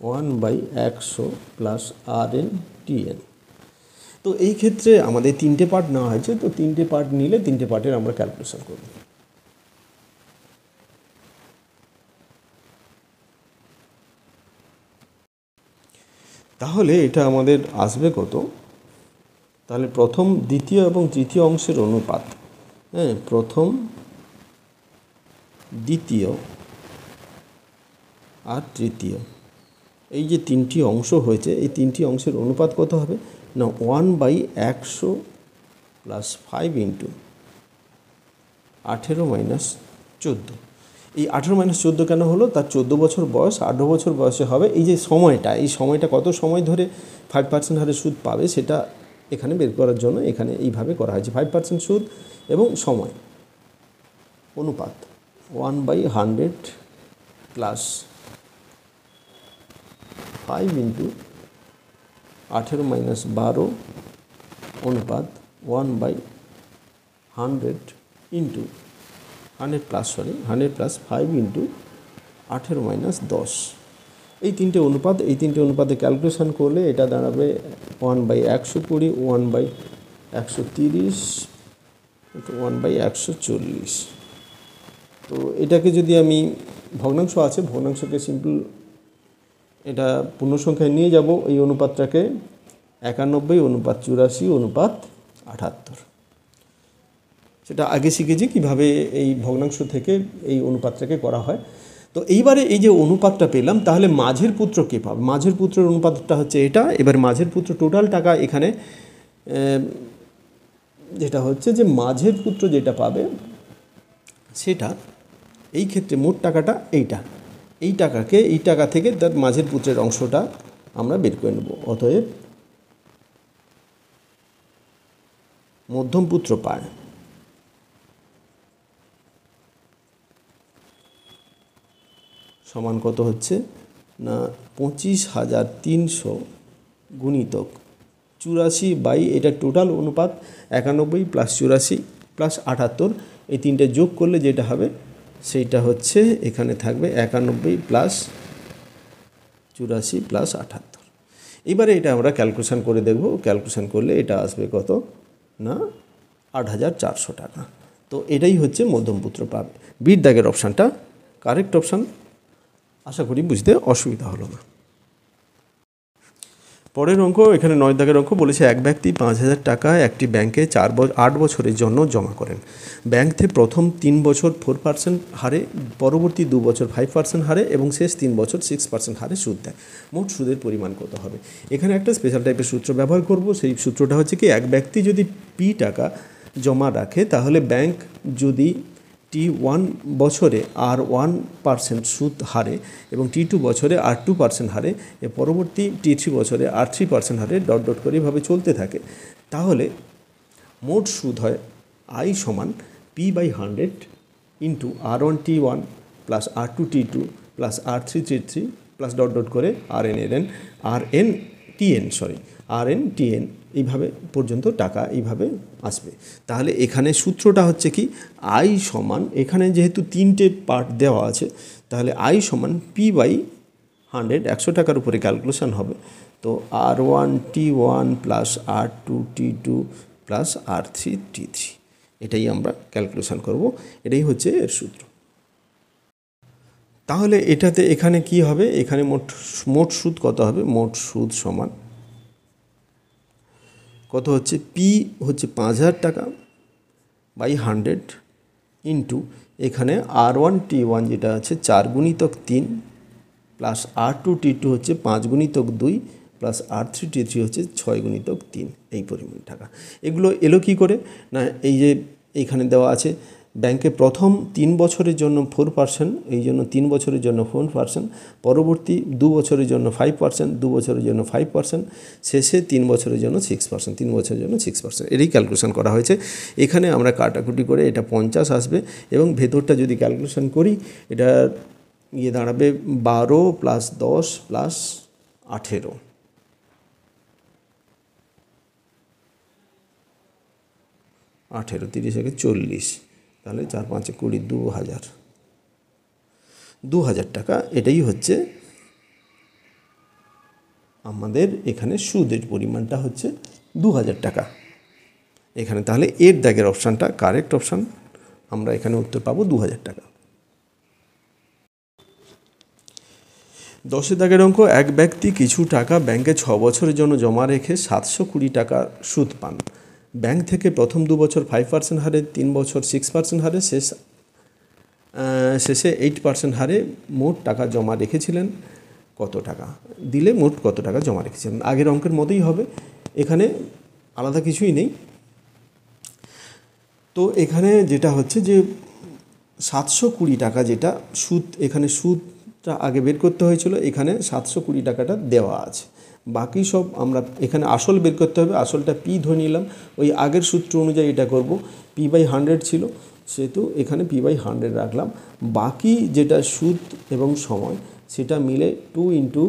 1/100 প্লাস RNTN। তো এই ক্ষেত্রে আমাদের 3টে পার্ট নেওয়া হয়েছে, তো 3টে পার্ট নিলে 3টে পার্টের আমরা ক্যালকুলেশন করব। তাহলে এটা আমাদের আসবে কত, তাহলে প্রথম, দ্বিতীয় এবং তৃতীয় অংশের অনুপাত, হ্যাঁ, প্রথম, দ্বিতীয় আর তৃতীয়, এই যে 3টি অংশ হয়েছে, এই 3টি অংশের অনুপাত কত হবে না 1/100 প্লাস 5 ইন্টু 18 মাইনাস 14। এই 18 মাইনাস 14 কেন হলো, তার 14 বছর বয়স, 18 বছর বয়সে হবে। এই যে সময়টা, এই সময়টা কত সময় ধরে 5% হারে সুদ পাবে সেটা এখানে বের করার জন্য এখানে এইভাবে করা হয়েছে। 5% সুদ এবং সময়, অনুপাত 1/100 প্লাস 5 ইন্টু 18 মাইনাস 12 অনুপাত 1/100 ইন্টু 100 প্লাস 5 ইন্টু 18 মাইনাস 10। এই 3টে অনুপাত, এই 3টে অনুপাতে ক্যালকুলেশন করলে এটা দাঁড়াবে 1/120, 1/130, 1/140। তো এটাকে যদি আমি ভগ্নাংশ আছে, ভগ্নাংশকে সিম্পল এটা পূর্ণ সংখ্যায় নিয়ে যাব, এই অনুপাতটাকে 91:84:78। সেটা আগে শিখেছি কীভাবে এই ভগ্নাংশ থেকে এই অনুপাতটাকে করা হয়। তো এইবারে এই যে অনুপাতটা পেলাম, তাহলে মাঝের পুত্র কে পাবে? মাঝের পুত্রের অনুপাতটা হচ্ছে এটা। এবার মাঝের পুত্র টোটাল টাকা এখানে যেটা হচ্ছে যে মাঝের পুত্র যেটা পাবে সেটা এই ক্ষেত্রে মোট টাকাটা এইটা, এই টাকা থেকে তার মাঝের পুত্রের অংশটা আমরা বের করে নেব। অতএব মধ্যম পুত্র পায় সমান কত হচ্ছে না 25,300 গুণিতক 84 এটা টোটাল অনুপাত 91 + 84 + 78, এই তিনটে যোগ করলে যেটা হবে সেইটা হচ্ছে এখানে থাকবে 91 + 84 + 78। এবারে এটা আমরা ক্যালকুলেশন করে দেখব। ক্যালকুলেশন করলে এটা আসবে কত না 8,400 টাকা। তো এটাই হচ্ছে মধ্যম পুত্র পাবে। বির দাগের অপশানটা কারেক্ট অপশান। আশা করি বুঝতে অসুবিধা হলো না। পরের অঙ্ক, এখানে 9 দাগের অঙ্ক বলেছে এক ব্যক্তি 5,000 টাকা একটি ব্যাংকে 8 বছরের জন্য জমা করেন। ব্যাংক থেকে প্রথম 3 বছর 4% হারে, পরবর্তী 2 বছর 5% হারে এবং শেষ 3 বছর 6% হারে সুদ দেয়। মোট সুদের পরিমাণ কত হবে? এখানে একটা স্পেশাল টাইপের সূত্র ব্যবহার করব। সেই সূত্রটা হচ্ছে কি, এক ব্যক্তি যদি পি টাকা জমা রাখে তাহলে ব্যাংক যদি T1 বছরে R1% সুদ হারে এবং T2 বছরে R2% হারে, পরবর্তী T3 বছরে R3% হারে ডট করে এভাবে চলতে থাকে, তাহলে মোট সুদ হয় I সমান P/100 into R1T1 plus R2T2 plus R3T3 plus dot করে RNTN এইভাবে পর্যন্ত টাকা এইভাবে আসবে। তাহলে এখানে সূত্রটা হচ্ছে কি, I সমান, এখানে যেহেতু 3টে পার্ট দেওয়া আছে তাহলে I সমান P/100, 100 টাকার উপরে ক্যালকুলেশন হবে। তো R1T1 plus R2T2 plus R3T3, এটাই আমরা ক্যালকুলেশন করব। এটাই হচ্ছে এর সূত্র। তাহলে এটাতে এখানে কি হবে, এখানে মোট সুদ কত হবে? মোট সুদ সমান কত হচ্ছে, পি হচ্ছে 5,000 টাকা বাই 100 ইন্টু এখানে R1T1 যেটা আছে 4 গুণিতক 3 প্লাস R2T2 হচ্ছে 5 গুণিতক 2 প্লাস R3T3 হচ্ছে 6 গুণিতক 3, এই পরিমাণ টাকা। এগুলো এলো কি করে না, এই যে এইখানে দেওয়া আছে ব্যাংকে প্রথম 3 বছরের জন্য 4%, এই জন্য 3 বছরের জন্য 4%, পরবর্তী 2 বছরের জন্য 5%, 2 বছরের জন্য 5%, শেষে 3 বছরের জন্য 6%, 3 বছরের জন্য 6%, এরই ক্যালকুলেশন করা হয়েছে। এখানে আমরা কাটাকুটি করে এটা 50 আসবে এবং ভেতরটা যদি ক্যালকুলেশন করি এটা দাঁড়াবে 12 প্লাস 10 প্লাস 18, 30 থেকে 40, তাহলে 4 5 20, 2,000 টাকা। এটাই হচ্ছে আমাদের এখানে সুদের পরিমাণটা হচ্ছে 2,000 টাকা এখানে। তাহলে এর দাগের অপশানটা কারেক্ট অপশান, আমরা এখানে উত্তর পাবো 2,000 টাকা। 10 দাগের অঙ্ক, এক ব্যক্তি কিছু টাকা ব্যাংকে 6 বছরের জন্য জমা রেখে 720 টাকা সুদ পান। ব্যাংক থেকে প্রথম 2 বছর 5% হারে, 3 বছর 6% হারে, শেষে 8% হারে মোট টাকা জমা রেখেছিলেন কত টাকা? দিলে মোট কত টাকা জমা রেখেছিলেন। আগের অঙ্কের মতোই হবে, এখানে আলাদা কিছুই নেই। তো এখানে যেটা হচ্ছে যে 720 টাকা যেটা সুদ, এখানে সুদটা আগে বের করতে হয়েছিল, এখানে 720 টাকাটা দেওয়া আছে। বাকি সব আমরা এখানে আসল বের করতে হবে, আসলটা পি ধরে নিলাম, ওই আগের সূত্র অনুযায়ী এটা করব। P/100 ছিল সেহেতু এখানে P/100 রাখলাম। বাকি যেটা সুদ এবং সময় সেটা মিলে 2 ইন্টু,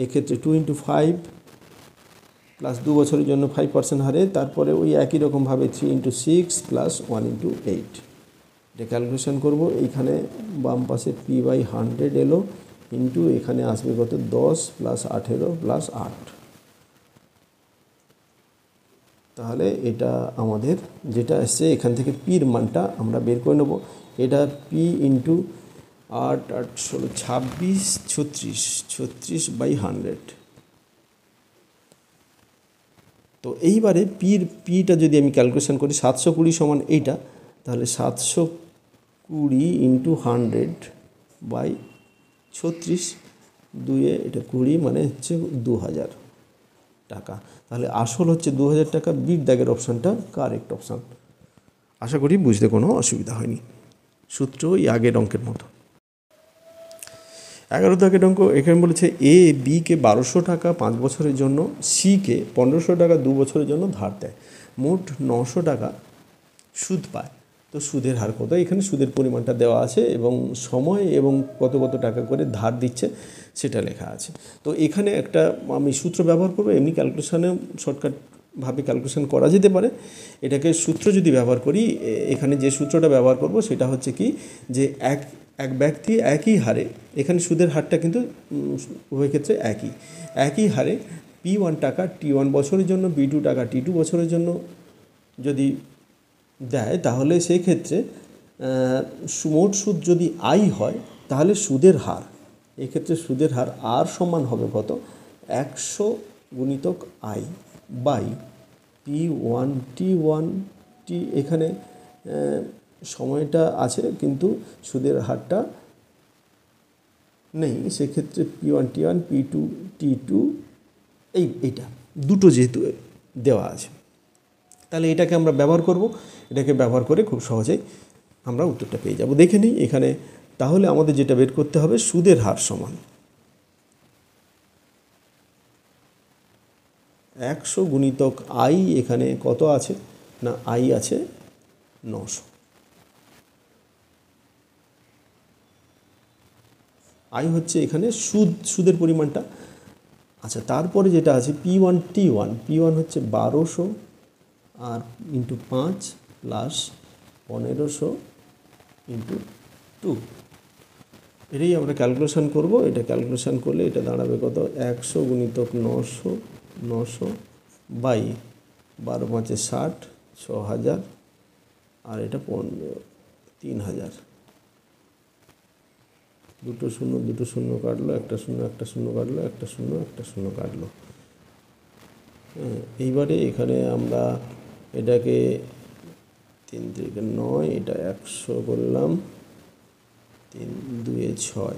এক্ষেত্রে 2 ইন্টু 5 প্লাস 2 বছরের জন্য 5% হারে, তারপরে ওই একই রকমভাবে 3 ইন্টু 6 প্লাস 1 ইন্টু 8, এটা ক্যালকুলেশন করব। এইখানে বাম পাশে P/100 এলো ইন্টু এখানে আসবে কত 10 প্লাস 18 প্লাস 8, তাহলে এটা আমাদের যেটা এসছে এখান থেকে পির মানটা আমরা বের করে নেব। এটা পি ইন্টু 8 8 16 26 36/100। তো এইবারে পিটা যদি আমি ক্যালকুলেশন করি 720 সমান এইটা, তাহলে 720 ইন্টু 100/36, 2 এটা 20 মানে হচ্ছে 2,000 টাকা। তাহলে আসল হচ্ছে 2,000 টাকা। বির দাগের অপশানটা কারেক্ট অপশান। আশা করি বুঝতে কোনো অসুবিধা হয়নি, সূত্র ওই আগের অঙ্কের মতো। 11 দাগের অঙ্ক এখানে বলেছে এ বিকে 1200 টাকা 5 বছরের জন্য, সিকে 1500 টাকা 2 বছরের জন্য ধার দেয়, মোট 900 টাকা সুদ পায়। তো সুদের হার কত, এখানে সুদের পরিমাণটা দেওয়া আছে এবং সময় এবং কত কত টাকা করে ধার দিচ্ছে সেটা লেখা আছে। তো এখানে একটা আমি সূত্র ব্যবহার করবো, এমনি ক্যালকুলেশানে শর্টকাটভাবে ক্যালকুলেশান করা যেতে পারে। এটাকে সূত্র যদি ব্যবহার করি, এখানে যে সূত্রটা ব্যবহার করব সেটা হচ্ছে কি, যে এক ব্যক্তি একই হারে, এখানে সুদের হারটা কিন্তু উভয় ক্ষেত্রে একই হারে P1 টাকা T1 বছরের জন্য, P2 টাকা T2 বছরের জন্য যদি দেয়, তাহলে সেই ক্ষেত্রে মোট সুদ যদি আই হয় তাহলে সুদের হার, এক্ষেত্রে সুদের হার আর সমান হবে কত, 100 গুণিতক আই বাই P1 T1 এখানে সময়টা আছে কিন্তু সুদের হারটা নেই, সেক্ষেত্রে P1 T1 P2 T2 এইটা দুটো যেহেতু দেওয়া আছে, তাহলে এটাকে আমরা ব্যবহার করব। এটাকে ব্যবহার করে খুব সহজেই আমরা উত্তরটা পেয়ে যাব। দেখে নিই এখানে, তাহলে আমাদের যেটা বের করতে হবে, সুদের হার সমান 100 গুণিতক আই, এখানে কত আছে না, আই আছে 900, আই হচ্ছে এখানে সুদের পরিমাণটা। আচ্ছা, তারপরে যেটা আছে P1 T1 হচ্ছে 1200 আর ইন্টু 5 প্লাস 1500 ইন্টু 2, এটাই আমরা ক্যালকুলেশান করব। এটা ক্যালকুলেশান করলে এটা দাঁড়াবে কত, 100 গুণিতক 900 বাই 12 5 60, 6000 আর এটা 3000, দুটো শূন্য কাটলো, একটা শূন্য কাটলো, একটা শূন্য কাটলো। এইবারে এখানে আমরা এটাকে 3 থেকে 9, এটা 100 করলাম, 3 2 6,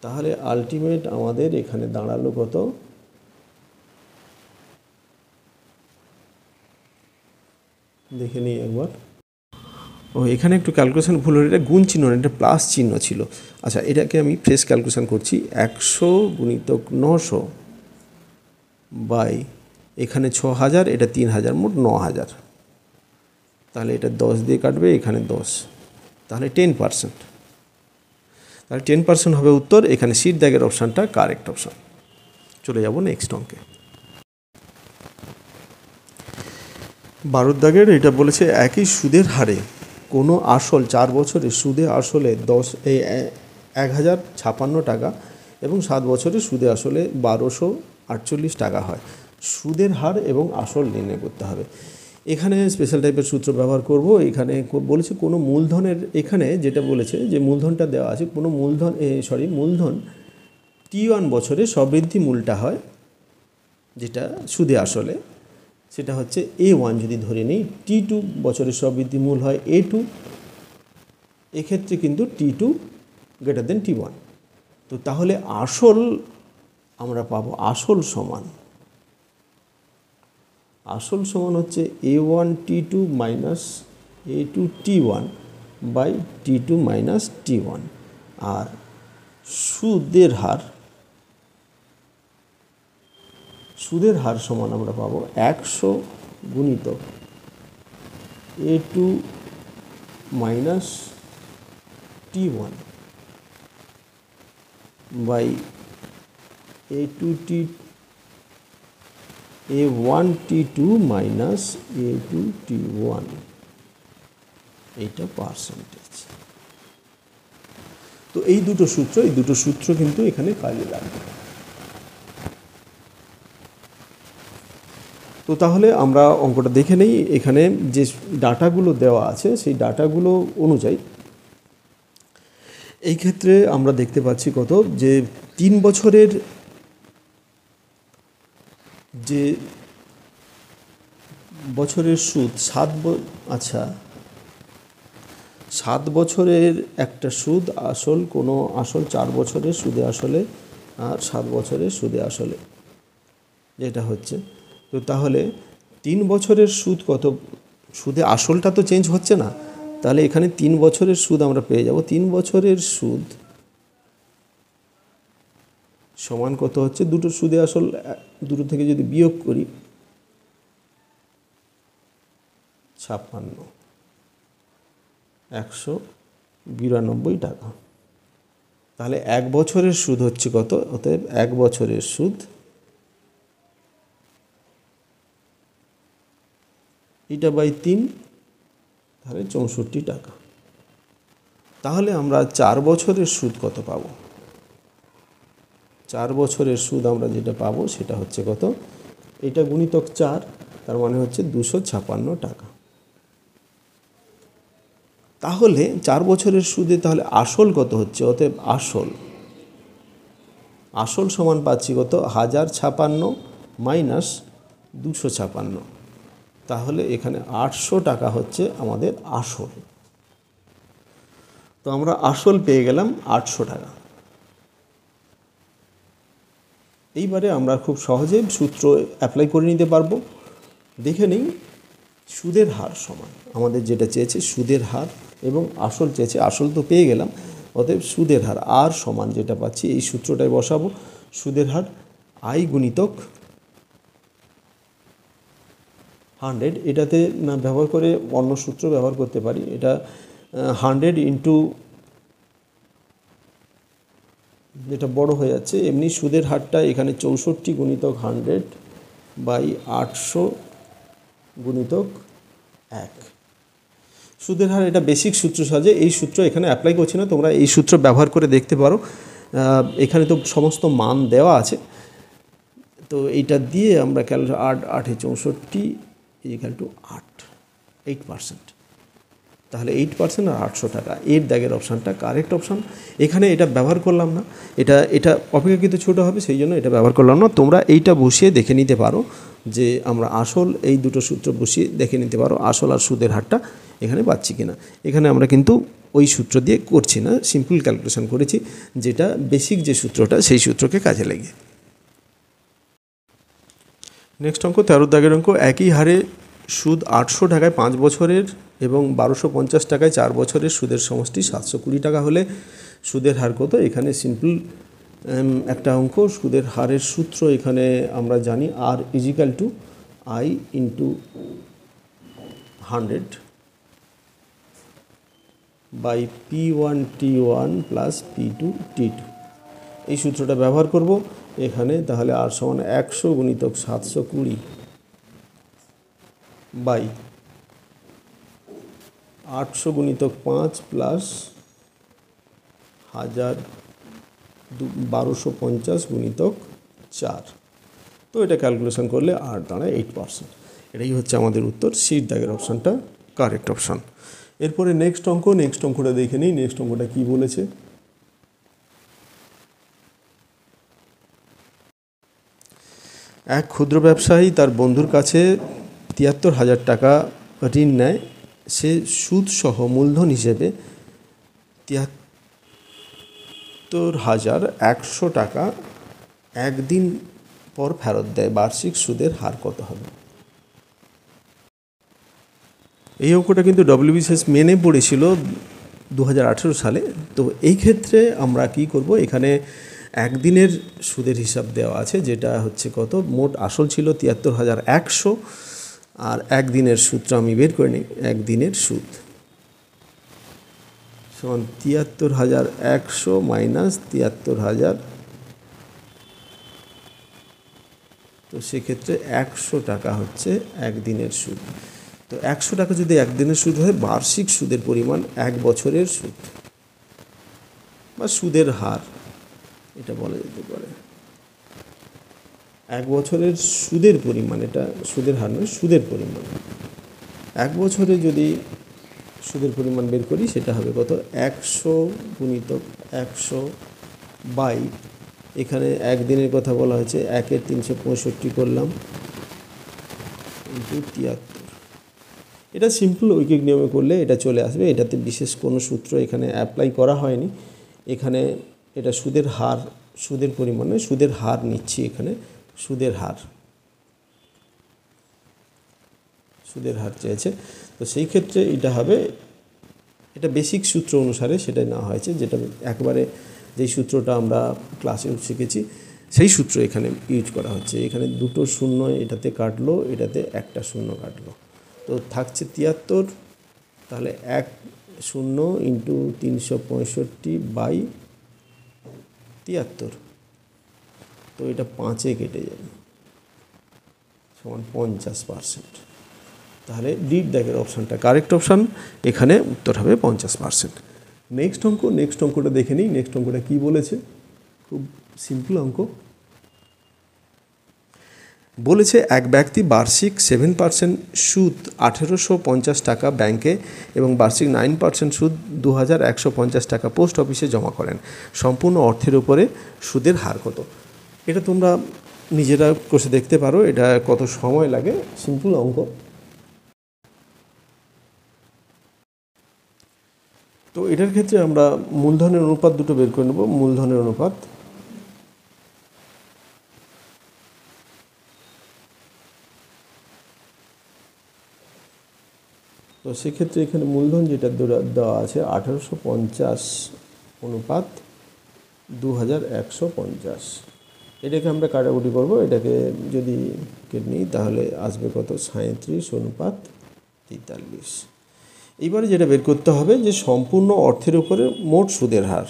তাহলে আলটিমেট আমাদের এখানে দাঁড়ালো কত, দেখে নিই একবার। এখানে একটু ক্যালকুলেশন ভুল হলো, এটা গুণ চিহ্ন, এটা প্লাস চিহ্ন ছিল। আচ্ছা, এটাকে আমি ফ্রেশ ক্যালকুলেশন করছি, 100 গুণিতক 900 বাই এখানে 6000, এটা 3000, মোট 9000, তাহলে এটা 10 দিয়ে কাটবে, এখানে 10, তাহলে 10%, তাহলে 10% হবে উত্তর। এখানে সিট দাগের অপশানটা কারেক্ট অপশান। চলে যাব নেক্সট অঙ্কে। 12 দাগের এটা বলেছে একই সুদের হারে কোনো আসল 4 বছরের সুদে আসলে 1056 টাকা এবং 7 বছরের সুদে আসলে 1248 টাকা হয়। সুদের হার এবং আসল নির্ণয় করতে হবে। এখানে স্পেশাল টাইপের সূত্র ব্যবহার করব। এখানে বলেছে কোনো মূলধনের, এখানে যেটা বলেছে যে মূলধনটা দেওয়া আছে, কোনো মূলধন T1 বছরে সবৃদ্ধি মূলটা হয়, যেটা সুদে আসলে সেটা হচ্ছে A1 যদি ধরে নিই, T2 বছরের সবৃদ্ধি মূল হয় A2, এক্ষেত্রে কিন্তু T2 গ্রেটার দেন T1। তো তাহলে আসল আমরা পাবো, আসল সমান হচ্ছে A1 T2 minus A2 T1 by T2 minus T1, আর সুদের হার সমান আমরা পাবো 100 গুণিতক A2 minus T1 by A1 T2 minus A2 T1, এইটা পার্সেন্টেজ। তো এই দুটো সূত্র কিন্তু এখানে কাজে লাগবে। তো তাহলে আমরা অঙ্কটা দেখে নেই। এখানে যে ডাটাগুলো দেওয়া আছে সেই ডাটাগুলো অনুযায়ী এই ক্ষেত্রে আমরা দেখতে পাচ্ছি কত, যে 3 বছরের সুদ 7 বছরের একটা সুদ আসল, কোনো আসল 4 বছরের সুদে আসলে আর 7 বছরের সুদে আসলে যেটা হচ্ছে। তো তাহলে 3 বছরের সুদ কত, সুদে আসলটা তো চেঞ্জ হচ্ছে না, তাহলে এখানে 3 বছরের সুদ আমরা পেয়ে যাব। 3 বছরের সুদ সমান কত হচ্ছে, দুটো সুদে আসল দুটো থেকে যদি বিয়োগ করি 56, 192 টাকা। তাহলে 1 বছরের সুদ হচ্ছে কত? অতএব 1 বছরের সুদ এটা বাই 3, তাহলে 64 টাকা। তাহলে আমরা 4 বছরের সুদ কত পাব? 4 বছরের সুদ আমরা যেটা পাবো সেটা হচ্ছে কত? এটা গুণিতক 4, তার মানে হচ্ছে 256 টাকা। তাহলে 4 বছরের সুদে তাহলে আসল কত হচ্ছে? অতএব আসল সমান পাচ্ছি কত? 1056 মাইনাস 256। তাহলে এখানে 800 টাকা হচ্ছে আমাদের আসল। তো আমরা আসল পেয়ে গেলাম 800 টাকা। এইবারে আমরা খুব সহজে সূত্র অ্যাপ্লাই করে নিতে পারবো। দেখে নিই, সুদের হার সমান আমাদের যেটা চেয়েছে সুদের হার, এবং আসল চেয়েছে, আসল তো পেয়ে গেলাম, অতএব সুদের হার আর সমান যেটা পাচ্ছি এই সূত্রটায় বসাবো। সুদের হার আই গুণিতক 100, এটাতে না ব্যবহার করে অন্য সূত্র ব্যবহার করতে পারি। এটা 100 ইন্টু, যেটা বড় হয়ে যাচ্ছে, এমনি সুদের হারটা এখানে 64 গুণিতক 100 বাই 800 গুণিতক 1। সুদের হার এটা বেসিক সূত্র সাজে, এই সূত্র এখানে অ্যাপ্লাই করছি না, তোমরা এই সূত্র ব্যবহার করে দেখতে পারো। এখানে তো সমস্ত মান দেওয়া আছে, তো এইটা দিয়ে আমরা ক্যালকুলেট 8 8 64 ইকুয়াল টু 8%। তাহলে 8% আর 800 টাকা, এর দাগের অপশানটা কারেক্ট অপশান। এখানে এটা ব্যবহার করলাম না, এটা অপেক্ষাকৃত ছোটো হবে, সেই জন্য এটা ব্যবহার করলাম না। তোমরা এইটা বসিয়ে দেখে নিতে পারো যে আমরা আসল, এই দুটো সূত্র বসিয়ে দেখে নিতে পারো আসল আর সুদের হারটা এখানে পাচ্ছি কিনা। এখানে আমরা কিন্তু ওই সূত্র দিয়ে করছি না, সিম্পল ক্যালকুলেশন করেছি, যেটা বেসিক যে সূত্রটা সেই সূত্রকে কাজে লেগে। নেক্সট অঙ্ক 13 দাগের অঙ্ক। একই হারে সুদ 800 টাকায় 5 বছরের এবং 1250 টাকায় 4 বছরের সুদের সমষ্টি 720 টাকা হলে সুদের হার কত? এখানে সিম্পল একটা অঙ্ক। সুদের হারের সূত্র এখানে আমরা জানি, আর is equal to I into 100 by P1 T1 plus P2 T2। এই সূত্রটা ব্যবহার করব এখানে। তাহলে আর সমান 100 গুণিতক 720 বাই 800 গুণিতক 5 প্লাস 1250 গুণিতক 4। তো এটা ক্যালকুলেশন করলে আর দাঁড়ায় 8%। এটাই হচ্ছে আমাদের উত্তর, সির দাগের অপশানটা কারেক্ট অপশান। এরপরে নেক্সট অঙ্কটা দেখে নিই। নেক্সট অঙ্কটা কী বলেছে? এক ক্ষুদ্র ব্যবসায়ী তার বন্ধুর কাছে 73,000 টাকা ঋণ নেয়। সে সুদসহ মূলধন হিসেবে 73,100 টাকা একদিন পর ফেরত দেয়। বার্ষিক সুদের হার কত হবে? এই অঙ্কটা কিন্তু WBCS মেনে পড়েছিল 2018 সালে। তো এই ক্ষেত্রে আমরা কি করব, এখানে একদিনের সুদের হিসাব দেওয়া আছে, যেটা হচ্ছে কত? মোট আসল ছিল 73,100, আর একদিনের সূত্র আমি বের করে নিই। একদিনের সুদ সমান 73,100 মাইনাস 73,000, তো সেক্ষেত্রে 100 টাকা হচ্ছে একদিনের সুদ। তো 100 টাকা যদি একদিনের সুদ হয়, বার্ষিক সুদের পরিমাণ 1 বছরের সুদ বা সুদের হার এটা বলা যেতে পারে। 1 বছরের সুদের পরিমাণ, এটা সুদের হার নয়, সুদের পরিমাণ। 1 বছরে যদি সুদের পরিমাণ বের করি সেটা হবে কত? 100 গুণিতক 100 বাই, এখানে একদিনের কথা বলা হয়েছে, 1-এর 365 করলাম ইন্টু 73। এটা সিম্পল ঐকিক নিয়মে করলে এটা চলে আসবে। এটাতে বিশেষ কোনো সূত্র এখানে অ্যাপ্লাই করা হয়নি। এখানে এটা সুদের হার, সুদের পরিমাণে সুদের হার নিচ্ছি এখানে, সুদের হার চেয়েছে। তো সেই ক্ষেত্রে এটা হবে, এটা বেসিক সূত্র অনুসারে সেটাই নেওয়া হয়েছে, যেটা একবারে যেই সূত্রটা আমরা ক্লাসে শিখেছি সেই সূত্র এখানে ইউজ করা হচ্ছে। এখানে দুটো শূন্য এটাতে কাটলো, এটাতে একটা শূন্য কাটলো, তো থাকছে 73। তাহলে 1 শূন্য ইন্টু 365/73, তো এটা 5-এ কেটে যাবে, সমান 50%। তাহলে ডিড দাগের অপশানটা কারেক্ট অপশান, এখানে উত্তর হবে 50%। নেক্সট অঙ্কটা দেখে নিই। নেক্সট অঙ্কটা কী বলেছে, খুব সিম্পল অঙ্ক। বলেছে এক ব্যক্তি বার্ষিক 7% সুদ 1850 টাকা ব্যাংকে এবং বার্ষিক 9% সুদ 2150 টাকা পোস্ট অফিসে জমা করেন। সম্পূর্ণ অর্থের উপরে সুদের হার কত? এটা তোমরা নিজেরা কষে দেখতে পারো, এটা কত সময় লাগে, সিম্পল অঙ্ক। তো এটার ক্ষেত্রে আমরা মূলধনের অনুপাত দুটো বের করে নেব। মূলধনের অনুপাত, তো সেক্ষেত্রে এখানে মূলধন যেটা দেওয়া আছে 1850 অনুপাত 2150, এটাকে আমরা কাটাকুটি করব। এটাকে যদি কেটে নিই তাহলে আসবে কত, 37 অনুপাত 43। এইবারে যেটা বের করতে হবে যে সম্পূর্ণ অর্থের উপরে মোট সুদের হার।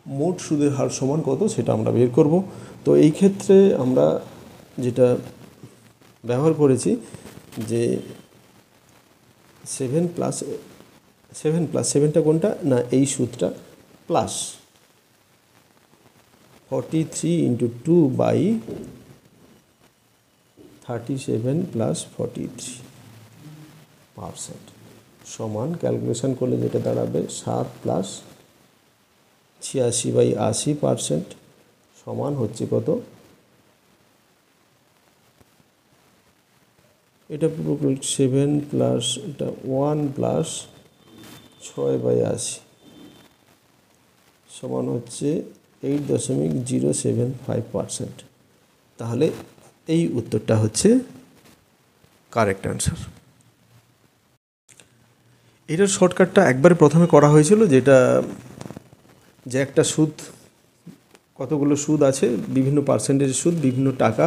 মোট সুদের হার সমান কত সেটা আমরা বের করব। তো এই ক্ষেত্রে আমরা যেটা ব্যবহার করেছি যে 7+7টা কোনটা না, এই সুদটা, প্লাস 43 × 2/37 + 43% সমান, ক্যালকুলেশন করলে যেটা দাঁড়াবে 7 + 86/80% সমান হচ্ছে কত, এটা পুরো 7 প্লাস এটা 1 প্লাস 6/80 সমান হচ্ছে 8.075%। তাহলে এই উত্তরটা হচ্ছে কারেক্ট অ্যান্সার। এটার শর্টকাটটা একবারে প্রথমে করা হয়েছিল, যেটা যে একটা সুদ, কতগুলো সুদ আছে, বিভিন্ন পার্সেন্টেজ সুদ, বিভিন্ন টাকা,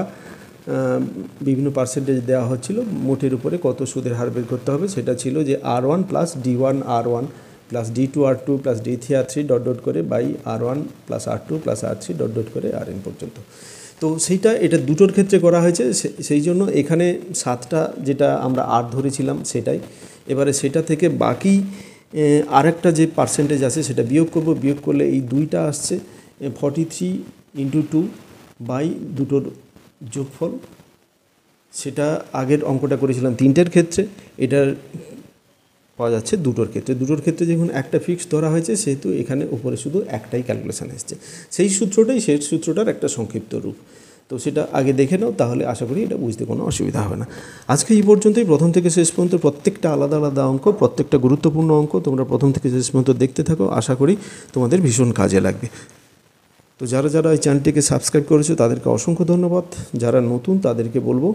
বিভিন্ন পার্সেন্টেজ দেওয়া হচ্ছিল, মোটের উপরে কত সুদের হার বের করতে হবে সেটা ছিল যে R1 + D1R1 + D2R2 + D3R3 dot করে by R1 + R2 + R3 dot করে Rn পর্যন্ত। তো সেইটা এটা দুটোর ক্ষেত্রে করা হয়েছে, সেই জন্য এখানে 7টা যেটা আমরা আর ধরেছিলাম সেটাই। এবারে সেটা থেকে বাকি আরেকটা যে পার্সেন্টেজ আছে সেটা বিয়োগ করব, বিয়োগ করলে এই 2টা আসছে, 43 × 2 বাই দুটোর যোগফল। সেটা আগের অঙ্কটা করেছিলাম 3টের ক্ষেত্রে, এটার পাওয়া যাচ্ছে দুটোর ক্ষেত্রে। দুটোর ক্ষেত্রে যখন একটা ফিক্স ধরা হয়েছে সেহেতু এখানে উপরে শুধু একটাই ক্যালকুলেশান এসছে, সেই সূত্রটার একটা সংক্ষিপ্ত রূপ। তো সেটা আগে দেখে নাও, তাহলে আশা করি এটা বুঝতে কোনো অসুবিধা হবে না। আজকে এই পর্যন্তই, প্রথম থেকে শেষ পর্যন্ত প্রত্যেকটা আলাদা আলাদা অঙ্ক, প্রত্যেকটা গুরুত্বপূর্ণ অঙ্ক তোমরা প্রথম থেকে শেষ পর্যন্ত দেখতে থাকো, আশা করি তোমাদের ভীষণ কাজে লাগবে। তো যারা যারা এই চ্যানেলটিকে সাবস্ক্রাইব করেছো তাদেরকে অসংখ্য ধন্যবাদ। যারা নতুন তাদেরকে বলবো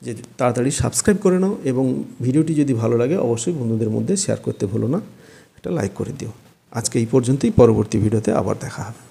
যে তাড়াতাড়ি সাবস্ক্রাইব করে নাও, এবং ভিডিওটি যদি ভালো লাগে অবশ্যই বন্ধুদের মধ্যে শেয়ার করতে ভুলো না, একটা লাইক করে দিও। আজকে এই পর্যন্তই, পরবর্তী ভিডিওতে আবার দেখা হবে।